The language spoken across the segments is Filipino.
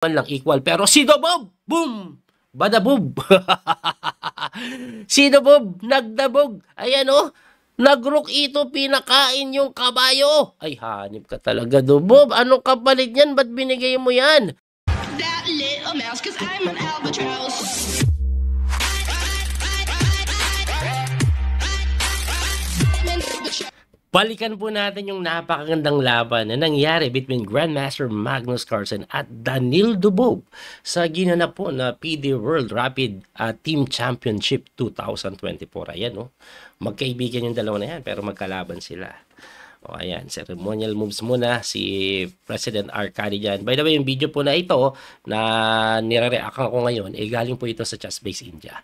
man lang equal. Pero si Dobob, boom! Badabog! Si Dobob, nagdabog. Ayan o, nagrook ito, pinakain yung kabayo. Ay, hanip ka talaga, Dobob. Anong kapalit yan? Ba't binigay mo yan? That little mouse, 'cause I'm an albatross. Balikan po natin yung napakagandang laban na nangyari between Grandmaster Magnus Carlsen at Daniil Dubob sa ginanap po na PD World Rapid Team Championship 2024. Ayan, no? Magkaibigan yung dalawa na yan, pero magkalaban sila. O, ayan, ceremonial moves muna si President Arkady dyan. By the way, yung video po na ito na nire-react ko ngayon, galing po ito sa Chessbase India.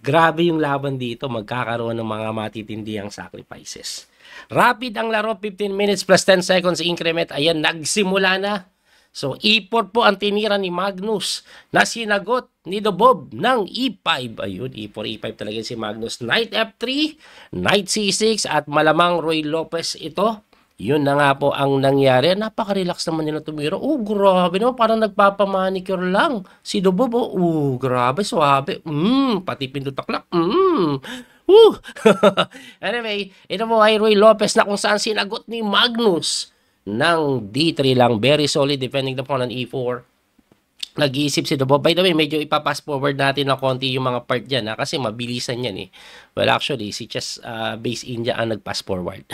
Grabe yung laban dito, magkakaroon ng mga matitindihang sacrifices. Rapid ang laro, 15 minutes plus 10 seconds increment. Ayan, nagsimula na. So, E4 po ang tinira ni Magnus na sinagot ni Dubob ng E5. Ayun, E4, E5 talaga si Magnus. Knight F3, Knight C6 at malamang Roy Lopez ito. Yun na nga po ang nangyari. Napaka-relax naman nila tumira. Oh, grabe naman. Parang nagpapamanicure lang. Si Dubob, oh, grabe, suabe. Pati pindutak-lak. Anyway, ito po ay Roy Lopez na kung saan sinagot ni Magnus ng D3 lang. Very solid defending the pawn on E4. Nag-iisip si Dubob. By the way, medyo ipapass forward natin na konti yung mga part dyan kasi mabilisan yan eh. Well, actually, si Chess Base India ang nag-pass forward.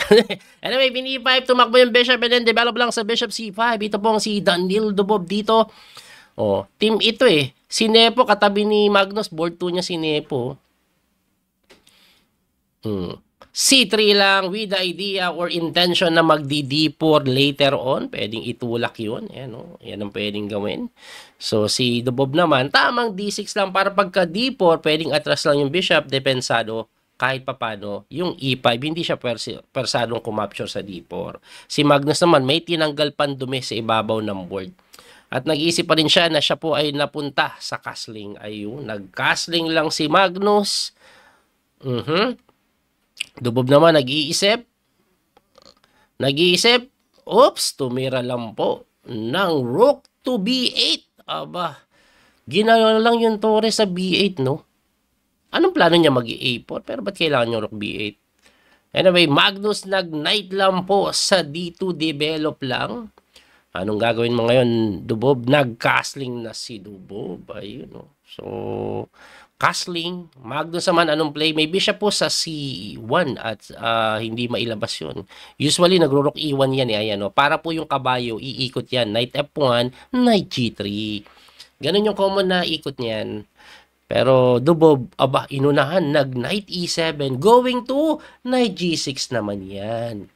Anyway, bin-E5, tumakbo yung Bishop and then develop lang sa Bishop C5. Ito pong si Daniil Dubob dito. Oh, team ito eh. Si Nepo, katabi ni Magnus, board 2 niya si Nepo. C3 lang with the idea or intention na magdi-D4 later on. Pwedeng itulak yun. Yan, oh. Yan ang pwedeng gawin. So, si Dubob naman, tamang D6 lang para pagka D4, pwedeng atras lang yung bishop, depensado kahit papano yung E5. Hindi siya persadong kumapture sa D4. Si Magnus naman, may tinanggal pandumi sa ibabaw ng board. At nag-iisip pa rin siya na siya po ay napunta sa castling. Ayun, nag-castling lang si Magnus. Dubob naman nag-iisip. Oops, tumira lang po ng rook to B8. Aba, ginano lang yung tore sa B8, no? Anong plano niya mag-A4? Pero ba't kailangan yung rook B8? Anyway, Magnus nag-knight lang po sa D2 develop lang. Anong gagawin mo ngayon, Dubob? Nag-castling na si Dubob. Ayun, no? So, castling. Magnus naman, anong play? May bishop po sa C1 at hindi mailabas yun. Usually, nagro-rook E1 yan. Ayan, no? Para po yung kabayo, iikot yan. Knight F1, Knight G3. Ganun yung common na ikot niyan. Pero Dubob, aba, inunahan, nag-Knight E7. Going to Knight G6 naman yan.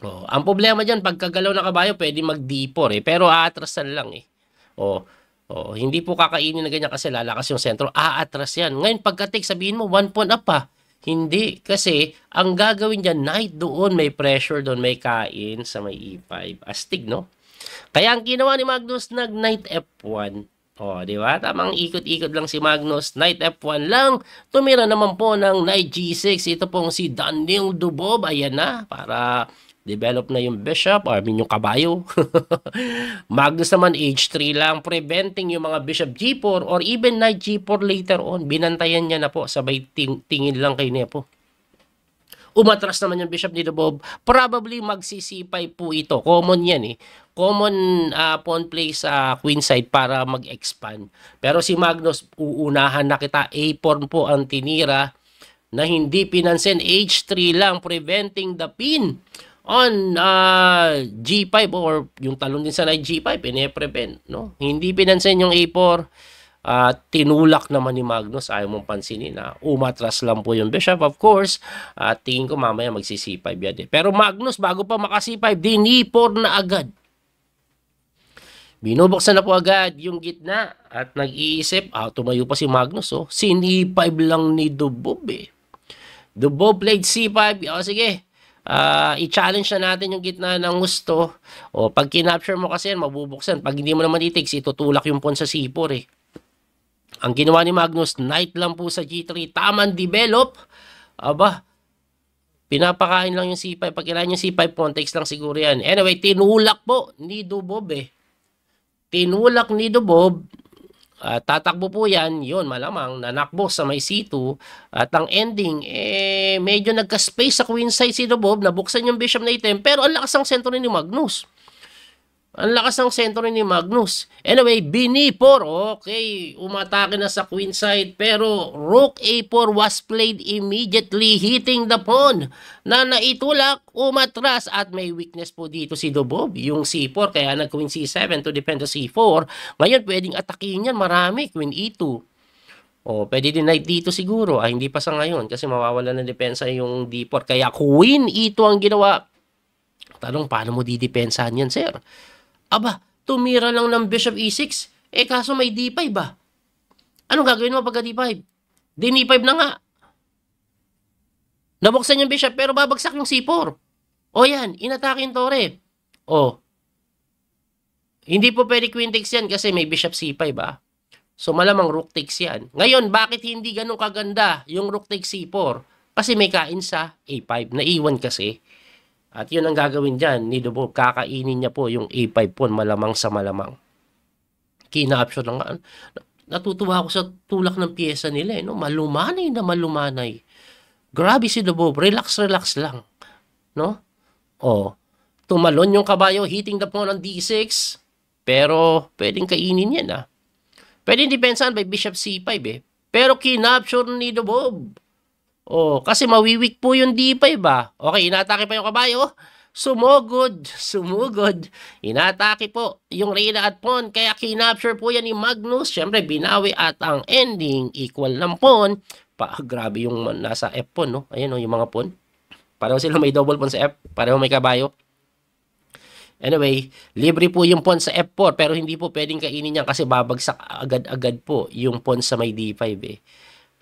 Oh, ang problema dyan, pagkagalaw ng kabayo, pwede mag-D4 eh. Pero aatrasan lang eh. Oh, hindi po kakainin na ganyan kasi lalakas yung sentro. Aatras yan. Ngayon, pagka-take, sabihin mo, 1 pawn up pa. Hindi. Kasi, ang gagawin dyan, knight doon, may pressure doon, may kain sa may E5. Astig, no? Kaya ang ginawa ni Magnus, nag-knight F1. Oh, di ba? Tamang ikot-ikot lang si Magnus. Knight F1 lang. Tumira naman po ng knight G6. Ito pong si Daniil Dubob. Ayan na. Para develop na yung bishop, yung kabayo. Magnus naman, H3 lang, preventing yung mga bishop G4 or even knight G4 later on. Binantayan niya na po, sabay tingin lang kay Nepo. Umatras naman yung bishop ni Dubob. Probably magsi-C5 po ito. Common yan eh. Common pawn play sa queen side para mag-expand. Pero si Magnus, uunahan na kita. A4 po ang tinira na hindi pinansin. H3 lang, preventing the pin on G5 or yung talon din sa knight G5, pine-prevent, no? Hindi pinansin yung A4. Tinulak naman ni Magnus, ayaw mong pansinin na umatras lang po yung bishop, of course. Tingin ko mamaya magsi-C5 yan eh. Pero Magnus, bago pa maka-C5, din-E4 na agad. Binubuksan na po agad yung gitna at nag-iisip, tumayo pa si Magnus, oh. Sin-E5 lang ni Dubob eh. Dubob played C5, sige. I-challenge na natin yung gitna ng gusto. O, pag kinapture mo kasi yan, mabubuksan. Pag hindi mo naman i-takes, itutulak yung pawn sa C4 eh. Ang ginawa ni Magnus, knight lang po sa G3. Tamang develop. Aba, pinapakain lang yung C5. Pag kailangan yung C5 pawn, takes lang siguro yan. Anyway, tinulak po ni Dubob eh. tinulak ni Dubob, tatakbo po yan, yun, malamang, nanakbo sa may C2, at ang ending, medyo nagka-space sa queenside si Dubob, nabuksan yung bishop na item, pero ang lakas ng sentro ni Magnus. Ang lakas ng sentro ni Magnus. Anyway, B4, okay, umatake na sa queenside, pero Rook A4 was played immediately, hitting the pawn na naitulak, umatras, at may weakness po dito si Dubob, yung C4, kaya nag-Queen C7 to defend the C4. Ngayon, pwedeng atakihin yan, marami, Queen E2. Pwede din knight dito siguro. Hindi pa sa ngayon kasi mawawala ng depensa yung D4. Kaya Queen E2 ang ginawa. Tanong, paano mo didepensahan yan, sir? Aba, tumira lang ng bishop E6. Kaso may D5 ba? Anong gagawin mo pagka D5? D5 na nga. Nabuksan yung bishop pero babagsak yung C4. Yan, inatake yung tore. Hindi po pwede queen takes yan kasi may bishop C5 ba? So malamang rook takes yan. Ngayon, bakit hindi ganun kaganda yung rook takes C4? Kasi may kain sa A5. Naiwan kasi. At yun ang gagawin dyan ni Dubob. Kakainin niya po yung A5 pawn, malamang sa malamang. Kina-option lang. Natutuwa ako sa tulak ng pyesa nila. No? Malumanay na malumanay. Grabe si Dubob. Relax lang. No? Tumalon yung kabayo, hitting the pawn on D6. Pero pwedeng kainin yan. Pwedeng depensahan by bishop C5 Pero kina-option ni Dubob. Kasi mawiwik po yung D5 ba? Okay, inatake pa yung kabayo. Sumugod. Inatake po yung reyna at pawn. Kaya kinapture po yan ni Magnus. Siyempre, binawi at ang ending equal ng pawn. Grabe yung nasa F pawn, no? Ayan, yung mga pawn. Pareho sila may double pawn sa F. Pareho may kabayo. Anyway, libre po yung pawn sa F4 pero hindi po pwedeng kainin yan kasi babagsak agad-agad po yung pawn sa may D5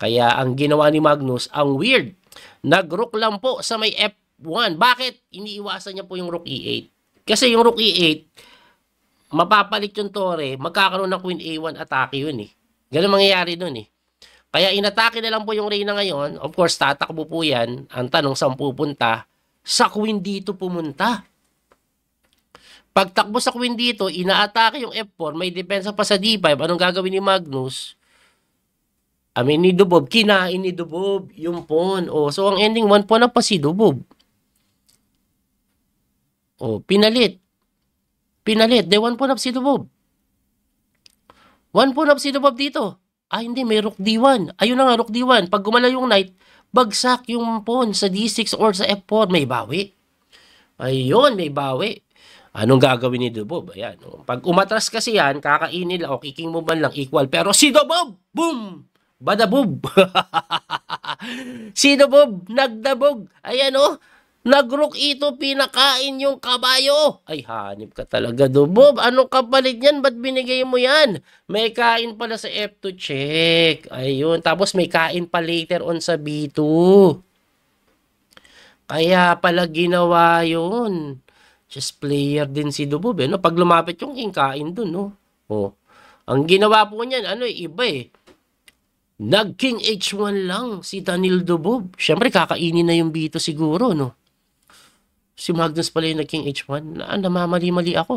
Kaya ang ginawa ni Magnus, ang weird, nag-rook lang po sa may F1. Bakit? Iniiwasan niya po yung rook E8. Kasi yung rook E8, mapapalit yung tore, magkakaroon ng queen A1 atake yun Ganun mangyayari dun Kaya inatake na lang po yung reyna ngayon. Of course, tatakbo po yan. Ang tanong, saan pupunta? Sa queen dito pumunta. Pagtakbo sa queen dito, inaatake yung F4, may depensa pa sa D5. Anong gagawin ni Magnus? Ni Dubob, kinain ni Dubob yung pawn. So ang ending, 1 pawn na pa si Dubob. Pinalit. De 1 pawn up si Dubob. 1 pawn up si Dubob dito. Hindi, may rook D1. Ayun na nga, rook D1. Pag gumala yung knight, bagsak yung pawn sa D6 or sa F4. May bawi. Ayun, may bawi. Anong gagawin ni Dubob? Ayan. Pag umatras kasi yan, kakainin lang, kicking mo man lang equal. Pero si Dubob, boom! Badabog. Si Dubob, nagdabog. Ayan nag-rook ito, pinakain yung kabayo. Ay, hanip ka talaga, Dubob. Anong kapalit yan? Ba't binigay mo yan? May kain pala sa F2 check. Ayun. Tapos may kain pa later on sa B2. Kaya pala ginawa yun. Just player din si Dubob. Pag lumapit yung king, kain dun. Ang ginawa po niyan, iba Nag-king H1 lang si Daniel Dubob. Siyempre, kakainin na yung B2 siguro, Si Magnus pala yung nag-king H1. Namamali-mali ako,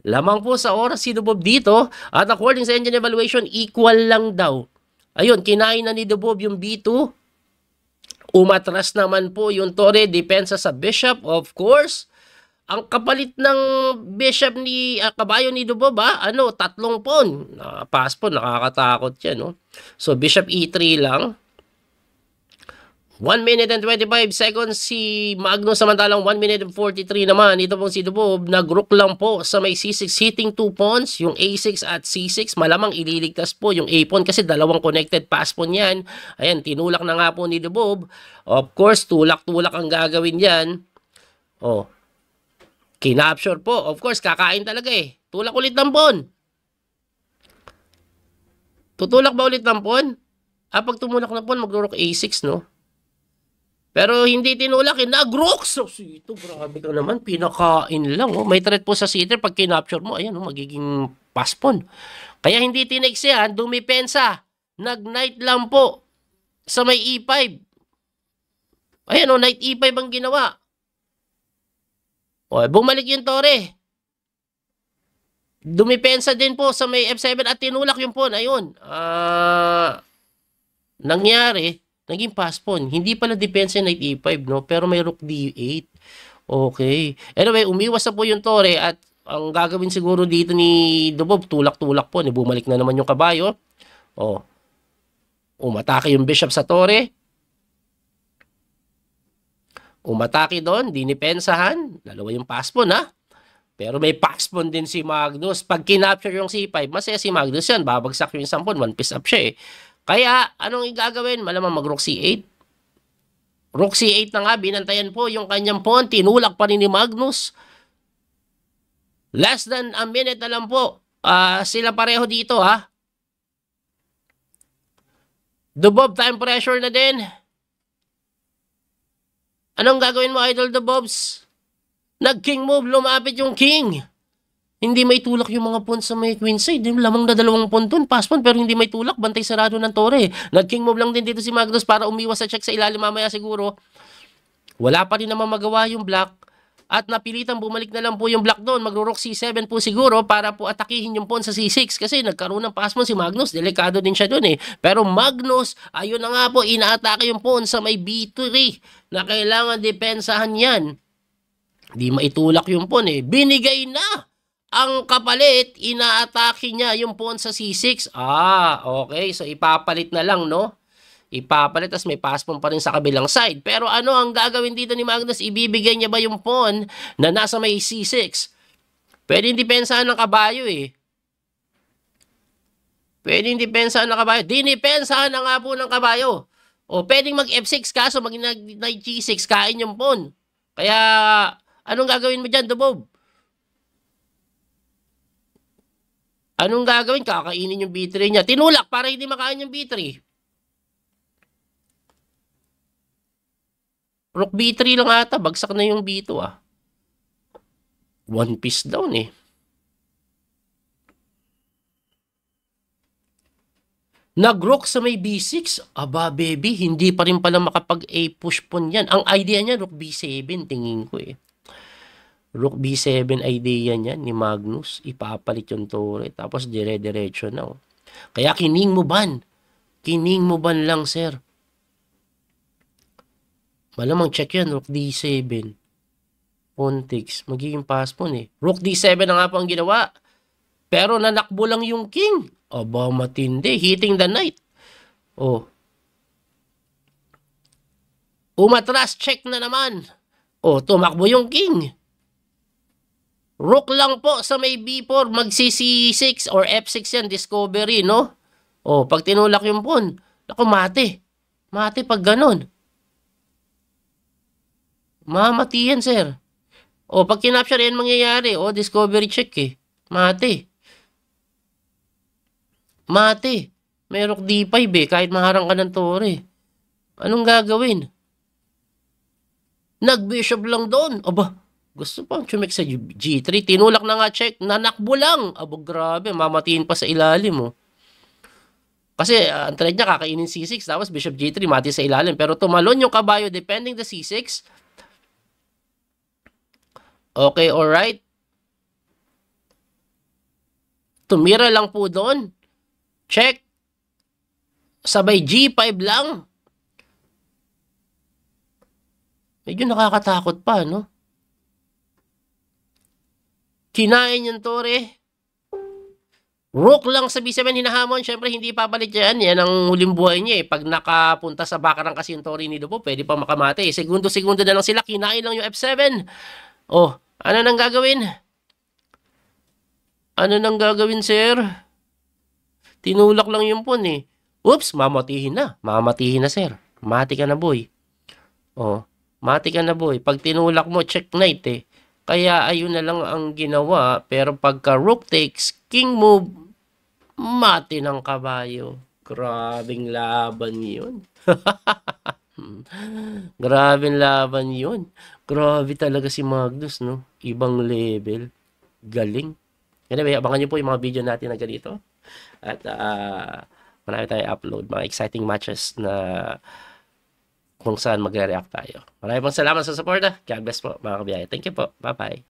Lamang po sa oras si Dubob dito. At according sa engine evaluation, equal lang daw. Ayun, kinain na ni Dubob yung B2. Umatras naman po yung tore, depensa sa bishop, of course. Ang kapalit ng bishop ni kabayo ni Dubob, 3 pawn. Pass pawn, nakakatakot yan, So, bishop E3 lang. 1 minute and 25 seconds si Magnus, samantalang 1 minute and 43 naman. Ito pong si Dubob, nag-rook lang po sa may C6, hitting 2 pawns, yung A6 at C6. Malamang ililigtas po yung A pawn kasi dalawang connected pass pawn yan. Ayan, tinulak na nga po ni Dubob. Of course, tulak-tulak ang gagawin yan. Kinapture po. Of course, kakain talaga Tulak ulit ng pawn. Tutulak ba ulit ng pawn? Pag tumulak ng pawn, mag-rook A6, Pero hindi tinulak, nag-rook. So, ito, grabe ka naman. Pinakain lang, May threat po sa C3. Pag kinapture mo, ayan, magiging pass pawn. Kaya hindi tinex yan, dumipensa. Nag-knight lang po sa may E5. Ayan, knight E5 ang ginawa. Bumalik yung tore. Dumipensa din po sa may F7 at tinulak yung pawn. Ayun. Nangyari, naging pass pawn. Hindi pala depensa knight E5, no? Pero may rook D8. Okay. Anyway, umiwas na po yung tore at ang gagawin siguro dito ni Dubob, tulak-tulak po. Bumalik na naman yung kabayo. Oh. Umatake yung bishop sa tore. Umatake doon, dinipensahan. Dalawa yung pass pawn, ha? Pero may pass pawn din si Magnus. Pag kinapture yung C5, masaya si Magnus yan. Babagsak yung isang pawn, one piece up siya eh. Kaya, anong gagawin? Malamang mag-rook C8. Rook C8 na nga, binantayan po yung kanyang pawn. Tinulak pa rin ni Magnus. Less than a minute na lang po. Sila pareho dito, ha? Dubob, time pressure na din. Anong gagawin mo, Idol Dubobs? Nag-king move, lumapit yung king. Hindi may tulak yung mga pawn sa may queen side. Lamang na dalawang pawn dun, pass pawn, pero hindi may tulak, bantay sarado ng tore. Nag-king move lang din dito si Magnus para umiwas sa check sa ilalim mamaya siguro. Wala pa rin naman magawa yung black. At napilitan bumalik na lang po yung black doon. Magro-rook C7 po siguro para po atakihin yung pawn sa C6 kasi nagkaroon ng pass pawn si Magnus. Delikado din siya doon eh. Pero Magnus, ayun na nga po, inaatake yung pawn sa may B3 na kailangan depensahan yan. Di maitulak yung pawn eh. Binigay na! Ang kapalit, inaatake niya yung pawn sa C6. Okay. So, ipapalit na lang, no? Ipapalit, tas may pass pawn pa rin sa kabilang side. Pero ano ang gagawin dito ni Magnus? Ibibigay niya ba yung pawn na nasa may C6? Pwedeng depensahan ng kabayo, eh. Pwedeng depensahan ng kabayo. Dinipensahan na nga po ng kabayo. O, pwedeng mag-F6 kaso mag-knight G6, kain yung pawn. Kaya, anong gagawin mo dyan, Dubob? Anong gagawin? Kakainin yung B3 niya. Tinulak para hindi makain yung B3. Rook B3 lang ata. Bagsak na yung B2 ah. One piece down eh. Nag-rook sa may B6. Aba baby, hindi pa rin pala makapag-A push pawn yan. Ang idea niya, rook B7 tingin ko eh. Rook B7 idea niyan ni Magnus. Ipapalit yung tore. Tapos dire-diretso na. Kaya kining mo ban. Kining mo ban lang, sir. Malamang check yan. Rook D7. Pawn takes. Magiging pass pawn eh. Rook D7 na nga po ang ginawa. Pero nanakbo lang yung king. Aba, matindi. Hitting the knight. Oh. Umatras. Check na naman. Oh, tumakbo yung king. Rook lang po sa may B4, magsi-C6 or F6 yan, discovery, no? O, pag tinulak yung pawn, naku, mate. Mate pag ganon. Mamati yan, sir. O, pag kinapture yan mangyayari, o, discovery check eh. Mate. Mate. May rook D5 eh, kahit maharang ka ng tore. Anong gagawin? Nag-bishop lang doon. Aba, gusto pang chumek sa G3. Tinulak na nga check. Nanakbo lang. Abo, grabe. Mamatiin pa sa ilalim, oh. Kasi, ang trade niya, kakainin C6. Tapos, Bishop G3, mati sa ilalim. Pero tumalon yung kabayo, depending the C6. Okay, alright. Tumira lang po doon. Check. Sabay G5 lang. Medyo nakakatakot pa, no? Kinain yung tore. Rook lang sa B7 hinahamon. Siyempre, hindi papalit yan. Yan ang huling buhay niya eh. Pag nakapunta sa bakarang kasi yung tore ni Dubo, pwede pa makamate. Segundo-segundo na lang sila. Kinain lang yung F7. Oh, ano nang gagawin? Ano nang gagawin, sir? Tinulak lang yung pawn eh. Oops, mamatihin na. Mamatihin na, sir. Mati ka na, boy. Oh, mati ka na, boy. Pag tinulak mo, check knight eh. Kaya ayun na lang ang ginawa. Pero pagka rook takes, king move, mati ng kabayo. Grabing laban yun. Grabing laban yun. Grabe talaga si Magnus, no? Ibang level. Galing. Anyway, abangan nyo po yung mga video natin na ganito. At marami tayo upload. Mga exciting matches na kung saan magre-react tayo. Maraming pong salamat sa support. God bless po mga kabiyaya. Thank you po. Bye-bye.